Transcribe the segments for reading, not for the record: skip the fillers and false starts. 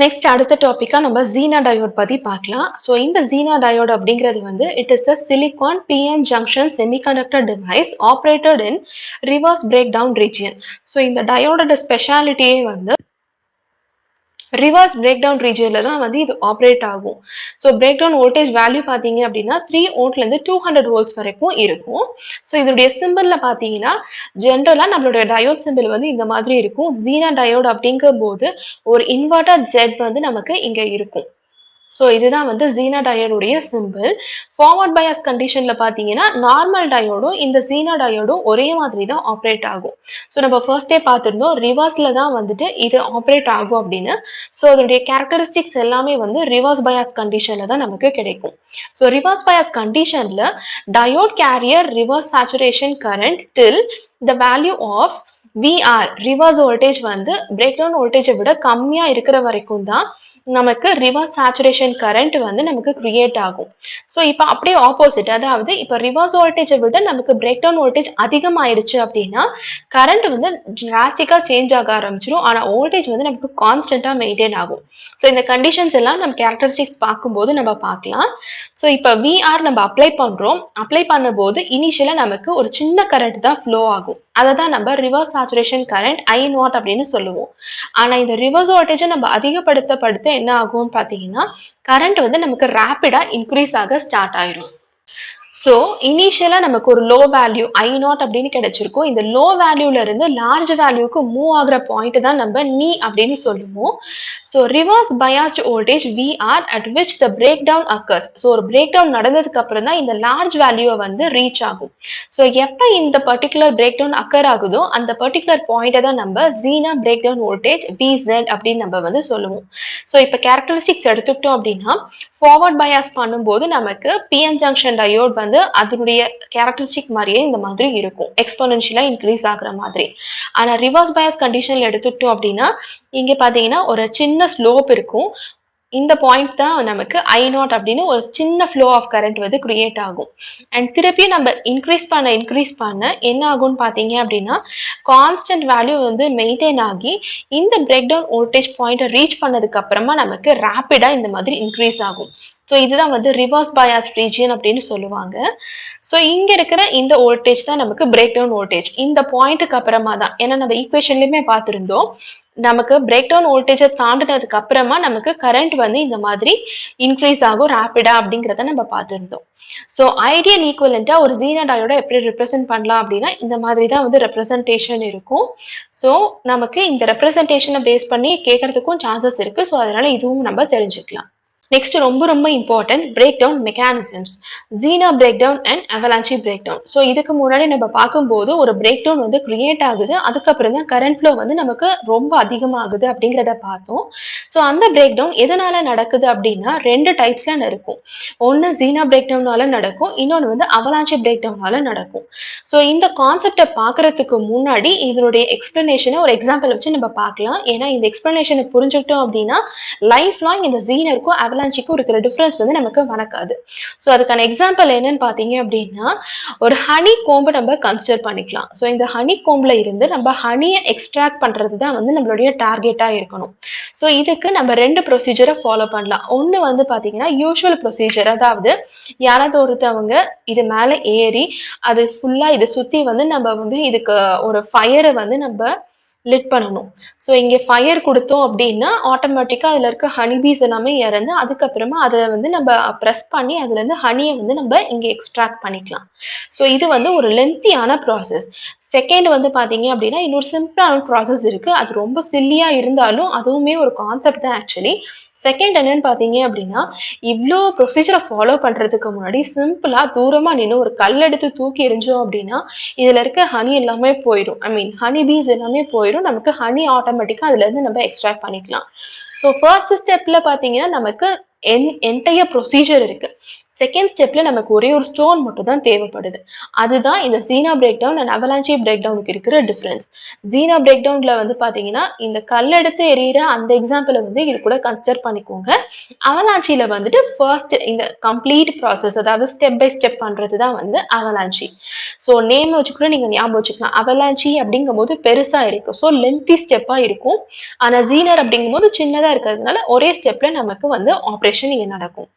Next அடுத்த டாபிக்கா நம்ம Jeena diode பத்தி பார்க்கலாம். ஸோ இந்த ஜீனா டயோட் அப்படிங்கிறது வந்து it is a silicon PN junction semiconductor device operated in reverse breakdown region. So இந்த டயோடோட ஸ்பெஷாலிட்டியே வந்து ரிவர்ஸ் பிரேக் டவுன் ரீஜியன்ல தான் வந்து இது ஆப்ரேட் ஆகும். So breakdown voltage value பார்த்தீங்க அப்படின்னா 3 வோல்ட்லேருந்து 200 வோல்ட்ஸ் வரைக்கும் இருக்கும். ஸோ இதோடைய சிம்பிளில் பார்த்தீங்கன்னா ஜென்ரலாக நம்மளுடைய டயோட் சிம்பிள் வந்து இந்த மாதிரி இருக்கும். ஜீனா டயோட் அப்படிங்கும் போது ஒரு இன்வெர்டர் ஜெட் வந்து நமக்கு இங்கே இருக்கும். ஸோ இதுதான் வந்து ஜீனா டயோடுடைய சிம்பிள். ஃபார்வர்ட் பயாஸ் கண்டிஷன்ல பார்த்தீங்கன்னா நார்மல் டயோடும் இந்த ஜீனா டயோடும் ஒரே மாதிரி தான் ஆப்ரேட் ஆகும். ஸோ நம்ம ஃபர்ஸ்டே பார்த்துருந்தோம் ரிவர்ஸ்ல தான் வந்துட்டு இது ஆப்ரேட் ஆகும் அப்படின்னு. ஸோ அதோடைய கேரக்டரிஸ்டிக்ஸ் எல்லாமே வந்து ரிவர்ஸ் பயாஸ் கண்டிஷன்ல தான் நமக்கு கிடைக்கும். ஸோ ரிவர்ஸ் பயாஸ் கண்டிஷன்ல diode carrier reverse saturation current till the value of VR reverse voltage வந்து பிரேக் டவுன் வோல்டேஜை விட கம்மியாக இருக்கிற வரைக்கும் தான் நமக்கு ரிவர்ஸ் சேச்சுரேஷன் கரண்ட் வந்து நமக்கு கிரியேட் ஆகும். ஸோ இப்போ அப்படியே ஆப்போசிட், அதாவது இப்போ ரிவர்ஸ் வோல்டேஜை விட நமக்கு பிரேக் டவுன் வோல்டேஜ் அதிகமாயிடுச்சு அப்படின்னா கரண்ட் வந்து டிராஸ்டிக்காக சேஞ்ச் ஆக ஆரம்பிச்சிடும். ஆனால் வோல்டேஜ் வந்து நமக்கு கான்ஸ்டன்டாக மெயின்டைன் ஆகும். ஸோ இந்த கண்டிஷன்ஸ் எல்லாம் நம்ம கேரக்டரிஸ்டிக்ஸ் பார்க்கும்போது நம்ம பார்க்கலாம். ஸோ இப்போ விஆர் நம்ம அப்ளை பண்ணுறோம். அப்ளை பண்ணும்போது இனிஷியலாக நமக்கு ஒரு சின்ன கரண்ட் தான் ஃப்ளோ ஆகும். அதை தான் நம்ம ரிவர்ஸ் சேச்சுரேஷன் கரண்ட் I0 அப்படின்னு சொல்லுவோம். ஆனால் இந்த ரிவர்ஸ் வோல்டேஜை நம்ம அதிகப்படுத்த என்ன ஆகும்னு பார்த்தீங்கன்னா கரண்ட் வந்து நமக்கு ரேப்பிடா இன்க்ரீஸ் ஆக ஸ்டார்ட் ஆயிடும். ஸோ இனிஷியலாக நமக்கு ஒரு லோ வேல்யூ I0 அப்படின்னு கிடைச்சிருக்கும். இந்த லோ வேல்யூல இருந்து லார்ஜ் வேல்யூக்கு மூவ் ஆகிற பாயிண்ட் தான் நம்ம நீ அப்படின்னு சொல்லுவோம். So reverse biased voltage VR at which the breakdown occurs. So ஒரு பிரேக் டவுன் நடந்ததுக்கு அப்புறம் தான் இந்த லார்ஜ் வேல்யூவை வந்து ரீச் ஆகும். ஸோ எப்போ இந்த பர்டிகுலர் பிரேக் டவுன் அக்கர் ஆகுதோ அந்த பர்டிகுலர் பாயிண்ட்டை தான் நம்ம Jeena breakdown voltage VZ அப்படின்னு நம்ம வந்து சொல்லுவோம். ஸோ இப்போ கேரக்டரிஸ்டிக்ஸ் எடுத்துக்கிட்டோம் அப்படின்னா ஃபார்வர்ட் பயாஸ் பண்ணும்போது நமக்கு பிஎன் ஜங்ஷன் டயோட் வந்து அதனுடைய கேரக்டரிஸ்டிக் மாதிரியே இந்த மாதிரி இருக்கும், எக்ஸ்போனென்ஷியலா இன்க்ரீஸ் ஆகுற மாதிரி. ஆனா ரிவர்ஸ் பயாஸ் கண்டிஷன்ல எடுத்துக்கிட்டோம் அப்படின்னா இங்க பாத்தீங்கன்னா ஒரு சின்ன ஸ்லோப் இருக்கும். இந்த பாயிண்ட் தான் நமக்கு I0 அப்படின்னு ஒரு சின்ன ஃப்ளோ ஆஃப் கரண்ட் வந்து கிரியேட் ஆகும். அண்ட் திருப்பி நம்ம இன்க்ரீஸ் பண்ண என்ன ஆகும்னு பார்த்தீங்க அப்படின்னா கான்ஸ்டன்ட் வேல்யூ வந்து மெயின்டைன் ஆகி இந்த பிரேக் டவுன் வோல்டேஜ் பாயிண்ட்டை ரீச் பண்ணதுக்கு அப்புறமா நமக்கு ரேப்பிடா இந்த மாதிரி இன்க்ரீஸ் ஆகும். ஸோ இதுதான் வந்து ரிவர்ஸ் பயாஸ் ரீஜியன் அப்படின்னு சொல்லுவாங்க. ஸோ இங்க இருக்கிற இந்த வோல்டேஜ் தான் நமக்கு பிரேக் டவுன் வோல்டேஜ். இந்த பாயிண்ட்டுக்கு அப்புறமா தான், ஏன்னா நம்ம ஈக்குவேஷன்லயுமே பார்த்துருந்தோம், நமக்கு பிரேக் டவுன் வோல்டேஜை தாண்டினதுக்கு அப்புறமா நமக்கு கரண்ட் வந்து இந்த மாதிரி இன்க்ரீஸ் ஆகும் ரேப்பிடா அப்படிங்கிறத நம்ம பார்த்துருந்தோம். ஸோ ஐடியல் ஈக்குவலண்டா ஒரு ஜீனா டயோட எப்படி ரெப்ரசென்ட் பண்ணலாம் அப்படின்னா இந்த மாதிரி தான் வந்து ரெப்ரசன்டேஷன் இருக்கும். ஸோ நமக்கு இந்த ரெப்ரசன்டேஷனை பேஸ் பண்ணி கேட்கறதுக்கும் சான்சஸ் இருக்கு. ஸோ அதனால இதுவும் நம்ம தெரிஞ்சுக்கலாம். நெக்ஸ்ட் ரொம்ப important breakdown mechanisms, zener breakdown and avalanche breakdown. So இதுக்கு முன்னாடி நம்ம பார்க்கும்போது ஒரு பிரேக் டவுன் வந்து கிரியேட் ஆகுது, அதுக்கப்புறம் தான் கரண்ட் ஃப்ளோ வந்து நமக்கு ரொம்ப அதிகமாகுது அப்படிங்கிறத பார்த்தோம். ஸோ அந்த பிரேக் டவுன் எதனால நடக்குது அப்படின்னா ரெண்டு டைப்ஸ்ல இருக்கும். ஒன்று ஜீனா பிரேக் டவுனால நடக்கும், இன்னொன்று வந்து அவலான்ச்சி பிரேக் டவுனால நடக்கும். ஸோ இந்த கான்செப்டை பார்க்கறதுக்கு முன்னாடி இதனுடைய எக்ஸ்பிளனேஷனை ஒரு எக்ஸாம்பிள் வச்சு நம்ம பார்க்கலாம். ஏன்னா இந்த எக்ஸ்பிளனேஷனை புரிஞ்சுக்கிட்டோம் அப்படின்னா லைஃப் லாங் இந்த ஜீனருக்கும் அவலான்ச்சிக்கும் இருக்கிற டிஃபரன்ஸ் வந்து நமக்கு வணக்காது. ஸோ அதுக்கான எக்ஸாம்பிள் என்னன்னு பார்த்தீங்க அப்படின்னா ஒரு ஹனி கோம்பை நம்ம கன்சிடர் பண்ணிக்கலாம். ஸோ இந்த ஹனி கோம்பில் இருந்து நம்ம ஹனியை எக்ஸ்ட்ராக்ட் பண்ணுறது தான் வந்து நம்மளுடைய டார்கெட்டாக இருக்கணும். ஸோ இதுக்கு நம்ம ரெண்டு ப்ரொசீஜரை ஃபாலோ பண்ணலாம். ஒன்று வந்து பார்த்தீங்கன்னா யூஸ்வல் ப்ரொசீஜர், அதாவது யாராவது ஒருத்தவங்க இது மேலே ஏறி அது ஃபுல்லாக இதை சுற்றி வந்து நம்ம வந்து இதுக்கு ஒரு ஃபயரை வந்து நம்ம லிட் பண்ணணும். ஸோ இங்கே ஃபயர் கொடுத்தோம் அப்படின்னா ஆட்டோமேட்டிக்காக அதில் இருக்க ஹனிபீஸ் எல்லாமே இறந்து அதுக்கப்புறமா அதை வந்து நம்ம ப்ரெஸ் பண்ணி அதுலேருந்து ஹனியை வந்து நம்ம இங்கே எக்ஸ்ட்ராக்ட் பண்ணிக்கலாம். ஸோ இது வந்து ஒரு லென்த்தியான ப்ராசஸ். செகண்ட் வந்து பார்த்தீங்க அப்படின்னா இன்னொரு சிம்பிளான ப்ராசஸ் இருக்குது. அது ரொம்ப சில்லியாக இருந்தாலும் அதுவுமே ஒரு கான்செப்ட் தான் ஆக்சுவலி. செகண்ட் என்னன்னு பார்த்தீங்க அப்படின்னா இவ்வளோ ப்ரொசீஜரை ஃபாலோ பண்ணுறதுக்கு முன்னாடி சிம்பிளாக தூரமாக நின்று ஒரு கல் எடுத்து தூக்கி எரிஞ்சோம் அப்படின்னா இதில் இருக்க ஹனி எல்லாமே போயிடும். ஹனி பீஸ் எல்லாமே போயிடும். நமக்கு ஹனி ஆட்டோமேட்டிக்காக அதுலேருந்து நம்ம எக்ஸ்ட்ராக்ட் பண்ணிக்கலாம். ஸோ ஃபர்ஸ்ட் ஸ்டெப்பில் பார்த்தீங்கன்னா நமக்கு என்டையர் ப்ரொசீஜர் இருக்கு. செகண்ட் ஸ்டெப்ல நமக்கு ஒரே ஒரு ஸ்டோன் மட்டும் தான் தேவைப்படுது. அதுதான் இந்த zener breakdown and avalanche பிரேக் டவுனுக்கு இருக்கிற டிஃபரன்ஸ். ஜீனா பிரேக் டவுன்ல வந்து பாத்தீங்கன்னா இந்த கல்லெடுத்து எறிகிற அந்த எக்ஸாம்பிளை வந்து இது கூட கன்சிடர் பண்ணிக்கோங்க. அவலாஞ்சியில வந்துட்டு ஃபர்ஸ்ட் இந்த கம்ப்ளீட் ப்ராசஸ், அதாவது ஸ்டெப் பை ஸ்டெப் பண்றது தான் வந்து அவலாஞ்சி. ஸோ நேம் வச்சு கூட நீங்க ஞாபகம் வச்சுக்கலாம். அவலாஞ்சி அப்படிங்கும் போது பெருசா இருக்கும், ஸோ லென்த்தி ஸ்டெப்பா இருக்கும். ஆனா ஜீனர் அப்படிங்கும் போது சின்னதா இருக்கிறதுனால ஒரே ஸ்டெப்ல நமக்கு வந்து ஆப்ரேஷன் இங்க நடக்கும்.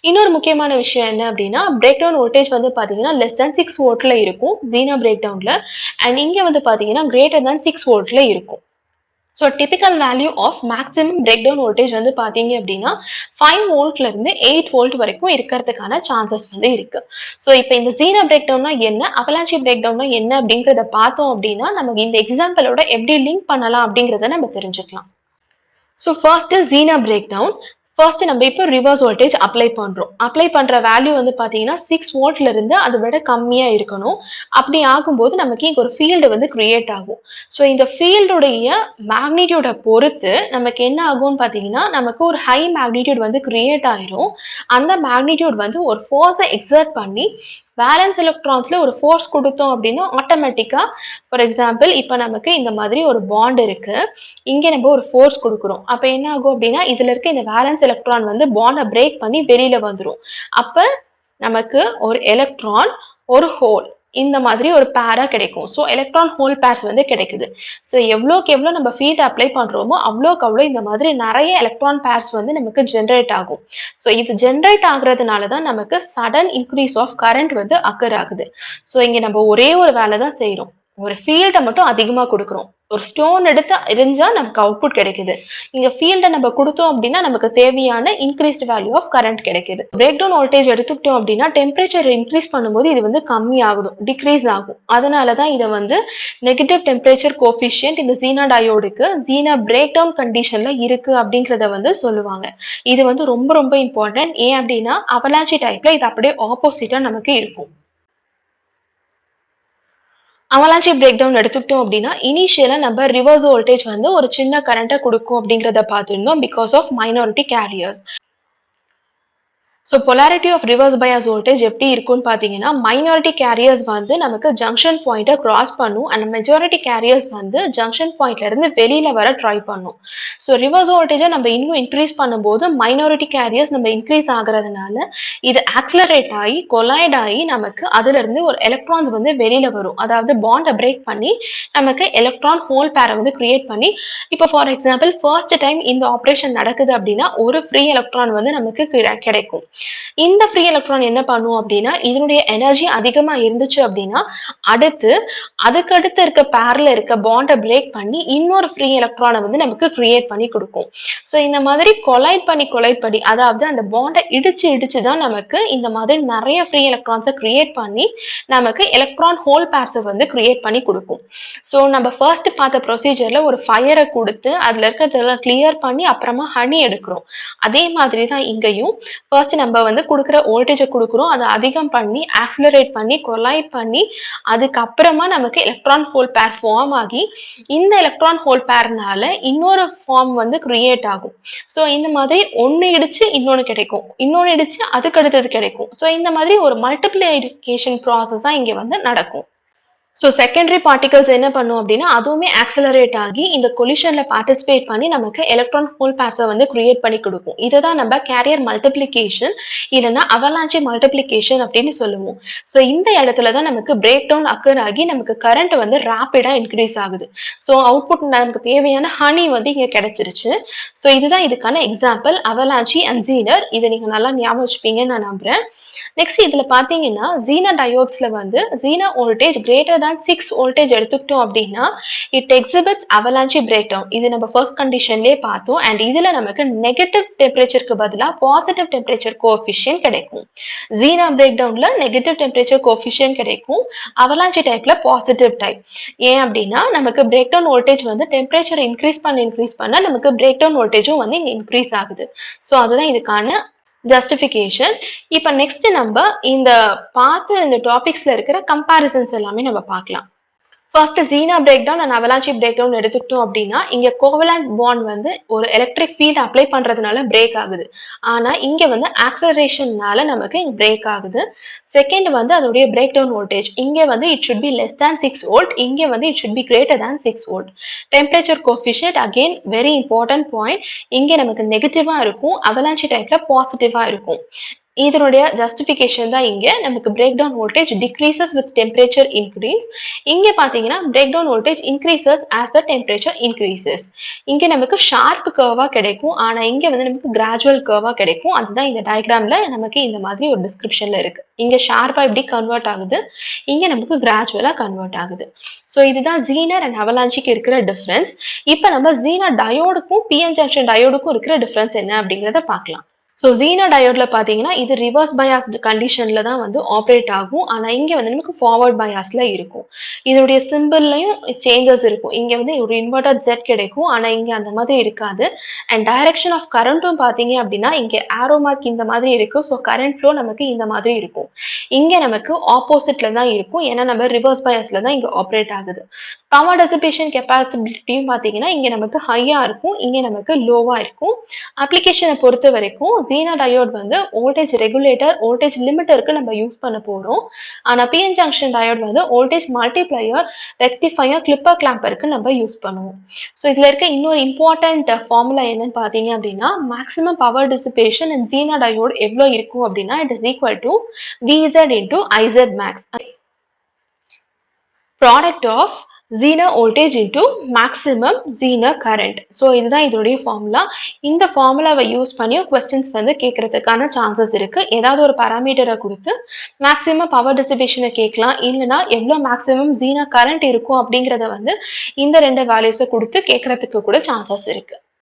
இன்னொரு முக்கியமான விஷயம் என்ன அப்படின்னா, பிரேக் டவுன் வோல்டேஜ் வந்து பாத்தீங்கன்னா லெஸ் தேன் 6 வோல்ட்ல இருக்கும் ஜீனா பிரேக் டவுன்ல. அண்ட் இங்க வந்து பாத்தீங்கன்னா கிரேட்டர் தேன் 6 வோல்ட்ல இருக்கும். So typical value of maximum breakdown voltage வந்து பாத்தீங்க அப்படின்னா 5 வோல்ட்ல இருந்து 8 வோல்ட் வரைக்கும் இருக்கிறதுக்கான சான்சஸ் வந்து இருக்கு. ஸோ இப்போ இந்த ஜீனா பிரேக் டவுன்னா என்ன, அவலாஞ்சி பிரேக் டவுன்னா என்ன அப்படிங்கிறத பார்த்தோம் அப்படின்னா நமக்கு இந்த எக்ஸாம்பிளோட எப்படி லிங்க் பண்ணலாம் அப்படிங்கிறத நம்ம தெரிஞ்சுக்கலாம். So first zener breakdown. First நம்ம இப்போ ரிவர்ஸ் வோல்டேஜ் அப்ளை பண்றோம். அப்ளை பண்ற வேல்யூ வந்து பாத்தீங்கன்னா 6 வோல்ட்ல இருந்து அதை விட கம்மியா இருக்கணும். அப்படி ஆகும்போது நமக்கு இங்க ஒரு ஃபீல்டு வந்து கிரியேட் ஆகும். ஸோ இந்த ஃபீல்டுடைய மேக்னிடியூட பொறுத்து நமக்கு என்ன ஆகும்னு பாத்தீங்கன்னா நமக்கு ஒரு ஹை மேக்னிடியூட் வந்து கிரியேட் ஆயிரும். அந்த மேக்னிடியூட் வந்து ஒரு ஃபோர்ஸை எக்ஸர்ட் பண்ணி வேலன்ஸ் எலக்ட்ரான்ஸ்ல ஒரு ஃபோர்ஸ் கொடுத்தோம் அப்படின்னா ஆட்டோமேட்டிக்கா, ஃபார் எக்ஸாம்பிள் இப்போ நமக்கு இந்த மாதிரி ஒரு பாண்ட் இருக்கு, இங்க நம்ம ஒரு ஃபோர்ஸ் கொடுக்குறோம். அப்ப என்ன ஆகும் அப்படின்னா இதுல இருக்க இந்த வேலன்ஸ் எலக்ட்ரான் வந்து பாண்டை பிரேக் பண்ணி வெளியில வந்துடும். அப்ப நமக்கு ஒரு எலக்ட்ரான் ஒரு ஹோல் இந்த மாதிரி ஒரு பேரா கிடைக்கும். ஸோ எலக்ட்ரான் ஹோல் பேர்ஸ் வந்து கிடைக்குது. ஸோ எவ்வளோக்கு எவ்வளோ நம்ம ஃபீல்ட் அப்ளை பண்றோமோ அவ்வளோக்கு அவ்வளோ இந்த மாதிரி நிறைய எலக்ட்ரான் பேர்ஸ் வந்து நமக்கு ஜென்ரேட் ஆகும். ஸோ இது ஜென்ரேட் ஆகுறதுனால தான் நமக்கு சடன் இன்க்ரீஸ் ஆஃப் கரண்ட் வந்து அக்கர் ஆகுது. ஸோ இங்க நம்ம ஒரே ஒரு வேலை தான் செய்யறோம், ஒரு ஃபீல்டை மட்டும் அதிகமா கொடுக்குறோம். ஒரு ஸ்டோன் எடுத்து எரிஞ்சா நமக்கு அவுட்புட் கிடைக்குது. இங்க ஃபீல்டை நம்ம கொடுத்தோம் அப்படின்னா நமக்கு தேவையான இன்க்ரீஸ்ட் வேல்யூ ஆஃப் கரண்ட் கிடைக்குது. பிரேக் டவுன் வோல்டேஜ் எடுத்துக்கிட்டோம் அப்படின்னா டெம்பரேச்சர் இன்க்ரீஸ் பண்ணும்போது இது வந்து கம்மி ஆகும், டிக்ரீஸ் ஆகும். அதனாலதான் இதை வந்து நெகட்டிவ் டெம்பரேச்சர் கோஎஃபிஷியன்ட் இந்த ஜீனா டயோடுக்கு ஜீனா பிரேக் டவுன் கண்டிஷன்ல இருக்கு அப்படிங்கிறத வந்து சொல்லுவாங்க. இது வந்து ரொம்ப ரொம்ப இம்பார்ட்டன்ட். ஏன் அப்படின்னா அவலாஞ்சி டைப்ல இது அப்படியே ஆப்போசிட்டா நமக்கு இருக்கும். அவலாஞ்சி பிரேக் டவுன் எடுத்துக்கிட்டோம் அப்படின்னா இனிஷியலா நம்ம ரிவர்ஸ் வோல்டேஜ் வந்து ஒரு சின்ன கரண்ட்டை கொடுக்கும் அப்படிங்கிறத பார்த்துருந்தோம், because of minority carriers. So polarity of reverse bias voltage எப்படி இருக்கும்னு பார்த்தீங்கன்னா மைனாரிட்டி கேரியர்ஸ் வந்து நமக்கு ஜங்ஷன் பாயிண்ட்டை கிராஸ் பண்ணும் அண்ட் மெஜாரிட்டி கேரியர்ஸ் வந்து ஜங்ஷன் பாயிண்ட்ல இருந்து வெளியில வர ட்ரை பண்ணும். ஸோ ரிவர்ஸ் வோல்டேஜை நம்ம இன்னும் இன்க்ரீஸ் பண்ணும்போது மைனாரிட்டி கேரியர்ஸ் நம்ம இன்க்ரீஸ் ஆகுறதுனால இது ஆக்சிலரேட் ஆகி கொலைட் ஆகி நமக்கு அதுல இருந்து ஒரு எலக்ட்ரான்ஸ் வந்து வெளியில வரும். அதாவது பாண்டை பிரேக் பண்ணி நமக்கு எலக்ட்ரான் ஹோல் பேரை வந்து கிரியேட் பண்ணி, இப்போ ஃபார் எக்ஸாம்பிள் ஃபர்ஸ்ட் டைம் இந்த ஆப்ரேஷன் நடக்குது அப்படின்னா ஒரு ஃப்ரீ எலக்ட்ரான் வந்து நமக்கு கிடைக்கும். இந்த ஃப்ரீ எலக்ட்ரான் என்ன பண்ணும் அப்படின்னா இதனுடைய எனர்ஜி அதிகமா இருந்துச்சு அப்படின்னா அதுக்கடுத்து இருக்க பேர்ல இருக்க பாண்டை பிரேக் பண்ணி இன்னொரு ஃப்ரீ எலக்ட்ரானை வந்து நமக்கு கிரியேட் பண்ணி கொடுக்கும். ஸோ இந்த மாதிரி கொலைட் பண்ணி அதாவது அந்த பாண்டை இடிச்சு தான் நமக்கு இந்த மாதிரி நிறைய ஃப்ரீ எலக்ட்ரான்ஸை கிரியேட் பண்ணி நமக்கு எலக்ட்ரான் ஹோல் பேர்ஸை வந்து கிரியேட் பண்ணி கொடுக்கும். ஸோ நம்ம ஃபர்ஸ்ட் பார்த்த ப்ரொசீஜர்ல ஒரு ஃபயரை கொடுத்து அதுல இருக்கிறதெல்லாம் கிளியர் பண்ணி அப்புறமா ஹனி எடுக்கிறோம். அதே மாதிரி தான் இங்கேயும் ஃபர்ஸ்ட் நம்ம வந்து கொடுக்குற வோல்டேஜை கொடுக்குறோம், அதை அதிகம் பண்ணி ஆக்சிலரேட் பண்ணி கொலைட் பண்ணி அதுக்கப்புறமா நமக்கு எலக்ட்ரான் ஹோல் பேர் ஃபார்ம் ஆகி இந்த எலக்ட்ரான் ஹோல் பேர்னால இன்னொரு ஃபார்ம் வந்து கிரியேட் ஆகும். ஸோ இந்த மாதிரி ஒன்று இடிச்சு இன்னொன்று கிடைக்கும், இன்னொன்று இடிச்சு அதுக்கு அடுத்தது கிடைக்கும். ஸோ இந்த மாதிரி ஒரு மல்டிப்ளிகேஷன் ப்ராசஸா இங்க வந்து நடக்கும். ஸோ செகண்டரி பார்ட்டிகல்ஸ் என்ன பண்ணும் அப்படின்னா அதுவுமே ஆக்சிலரேட் ஆகி இந்த கொலிஷன்ல பார்ட்டிசிபேட் பண்ணி நமக்கு எலக்ட்ரான் ஹோல் பேர்ஸை வந்து கிரியேட் பண்ணி கொடுக்கும். இதை தான் நம்ம கேரியர் மல்டிப்ளிகேஷன் இல்லைன்னா அவலாஞ்சி மல்டிப்ளிகேஷன் அப்படின்னு சொல்லுவோம். ஸோ இந்த இடத்துல தான் நமக்கு பிரேக் டவுன் அக்கர் ஆகி நமக்கு கரண்ட் வந்து ரேப்பிடா இன்க்ரீஸ் ஆகுது. ஸோ அவுட்புட் நமக்கு தேவையான ஹனி வந்து இங்க கிடைச்சிருச்சு. ஸோ இதுதான் இதுக்கான எக்ஸாம்பிள் அவலாஞ்சி அண்ட் ஜீனர். இதை நீங்க நல்லா ஞாபகம் வச்சுப்பீங்கன்னு நான் நம்புறேன். நெக்ஸ்ட் இதுல பாத்தீங்கன்னா ஜீனா டயோட்ஸ்ல வந்து Zener voltage greater than 6 voltage எடுத்துக்கிட்டோம் அப்படின்னா it exhibits avalanche breakdown. இது நம்ம ஃபர்ஸ்ட் கண்டிஷன்லயே பார்த்தோம். அண்ட் இதுல நமக்கு நெகட்டிவ் டெம்பரேச்சருக்கு பதிலா பாசிட்டிவ் டெம்பரேச்சர் கோஎஃபிஷியன்ட் கிடைக்கும். ஜீனா பிரேக் டவுன்ல நெகட்டிவ் டெம்பரேச்சர் கோஎஃபிஷியன்ட் கிடைக்கும், அவலாஞ்சி டைப்ல பாசிட்டிவ் டைப். ஏன் அப்படின்னா நமக்கு பிரேக் டவுன் வோல்டேஜ் வந்து டெம்பரேச்சர் இன்க்ரீஸ் பண்ண நமக்கு பிரேக் டவுன் வோல்டேஜும் வந்து இன்க்ரீஸ் ஆகுது. ஸோ அதுதான் இதுக்கான ஜஸ்டிஃபிகேஷன். இப்போ நெக்ஸ்ட் நம்ம இந்த பார்த்த இந்த டாபிக்ஸ்ல இருக்கிற கம்பேரிசன்ஸ் எல்லாமே நம்ம பார்க்கலாம். First zener breakdown and avalanche breakdown எடுத்துக்கிட்டோம் அப்படின்னா இங்க கோவலன்ட் பாண்ட் வந்து ஒரு எலக்ட்ரிக் ஃபீல்ட் அப்ளை பண்றதுனால பிரேக் ஆகுது. ஆனா இங்க வந்து ஆக்சலரேஷன்னால நமக்கு பிரேக் ஆகுது. செகண்ட் வந்து அதோடைய பிரேக் டவுன் வோல்டேஜ் இங்க வந்து it should be less than 6 volt, இங்க வந்து it should be greater than 6 volt. Temperature coefficient again very important point. இங்க நமக்கு நெகட்டிவா இருக்கும், அவலாஞ்சி டைப்ல பாசிட்டிவா இருக்கும். இதனுடைய ஜஸ்டிஃபிகேஷன் தான் இங்க நமக்கு breakdown voltage decreases with temperature increase. இங்க பாத்தீங்கன்னா breakdown voltage increases as the temperature increases. இங்க நமக்கு ஷார்ப் கர்வா கிடைக்கும், ஆனா இங்க வந்து நமக்கு கிராஜுவல் கர்வா கிடைக்கும். அதுதான் இந்த டயக்ராம்ல நமக்கு இந்த மாதிரி ஒரு டிஸ்கிரிப்ஷன்ல இருக்கு. இங்க ஷார்ப்பா எப்படி கன்வெர்ட் ஆகுது, இங்க நமக்கு கிராஜுவலா கன்வெர்ட் ஆகுது. ஸோ இதுதான் ஜீனர் அண்ட் அவலாஞ்சிக்கு இருக்கிற டிஃபரன்ஸ். இப்போ நம்ம ஜீனர் டயோடுக்கும் பிஎன் ஜங்ஷன் டயோடுக்கும் இருக்கிற டிஃபரன்ஸ் என்ன அப்படிங்கிறத பார்க்கலாம். ஸோ ஜீனோ டயோட்ல பார்த்தீங்கன்னா இது ரிவர்ஸ் பயாஸ்டு கண்டிஷன்ல தான் வந்து ஆப்ரேட் ஆகும். ஆனால் இங்கே வந்து நமக்கு ஃபார்வர்ட் பயாஸ்ல இருக்கும். இதோடைய சிம்பிள்லையும் சேஞ்சஸ் இருக்கும். இங்கே வந்து ஒரு இன்வெர்டட் ஜெட் கிடைக்கும், ஆனால் இங்கே அந்த மாதிரி இருக்காது. அண்ட் டைரக்ஷன் ஆஃப் கரண்ட்டும் பார்த்தீங்க அப்படின்னா இங்கே ஆரோ மார்க் இந்த மாதிரி இருக்கு. ஸோ கரண்ட் ஃப்ளோ நமக்கு இந்த மாதிரி இருக்கும். இங்கே நமக்கு ஆப்போசிட்ல தான் இருக்கும், ஏன்னா நம்ம ரிவர்ஸ் பயாஸ்ல தான் இங்கே ஆப்ரேட் ஆகுது. பவர் டெசிபேஷன் கெப்பாசிட்டியும் பார்த்தீங்கன்னா இங்கே நமக்கு ஹையா இருக்கும், இங்கே நமக்கு லோவா இருக்கும். அப்ளிகேஷனை பொறுத்த வரைக்கும் ஜீனா டயோட் வந்து வோல்டேஜ் ரெகுலேட்டர், வோல்டேஜ் லிமிட்டருக்கு நம்ம யூஸ் பண்ண போறோம். ஆனா பிஎன் ஜங்ஷன் டயோட் வந்து வோல்டேஜ் மல்டிப்ளையர், ரெக்டிஃபையர், கிளிப்பர் கிளாம்பருக்கு நம்ம யூஸ் பண்ணுவோம். ஸோ இதுல இருக்க இன்னொரு இம்பார்ட்டன்ட் ஃபார்முலா என்னன்னு பாத்தீங்க அப்படின்னா maximum power dissipation and zener diode எவ்வளோ இருக்கும் அப்படின்னா it is equal to VZ into IZ max, product of zener voltage into maximum zener current. So இதுதான் இதோடைய ஃபார்முலா. இந்த ஃபார்முலாவை யூஸ் பண்ணி கொஸ்டின்ஸ் வந்து கேட்கறதுக்கான சான்சஸ் இருக்கு. ஏதாவது ஒரு பராமீட்டரை கொடுத்து மேக்ஸிமம் பவர் டிசிபேஷனை கேட்கலாம், இல்லைன்னா எவ்வளோ மேக்ஸிமம் ஜீனர் கரண்ட் இருக்கும் அப்படிங்கிறத வந்து இந்த ரெண்டு வேல்யூஸை கொடுத்து கேட்கறதுக்கு கூட சான்சஸ் இருக்கு.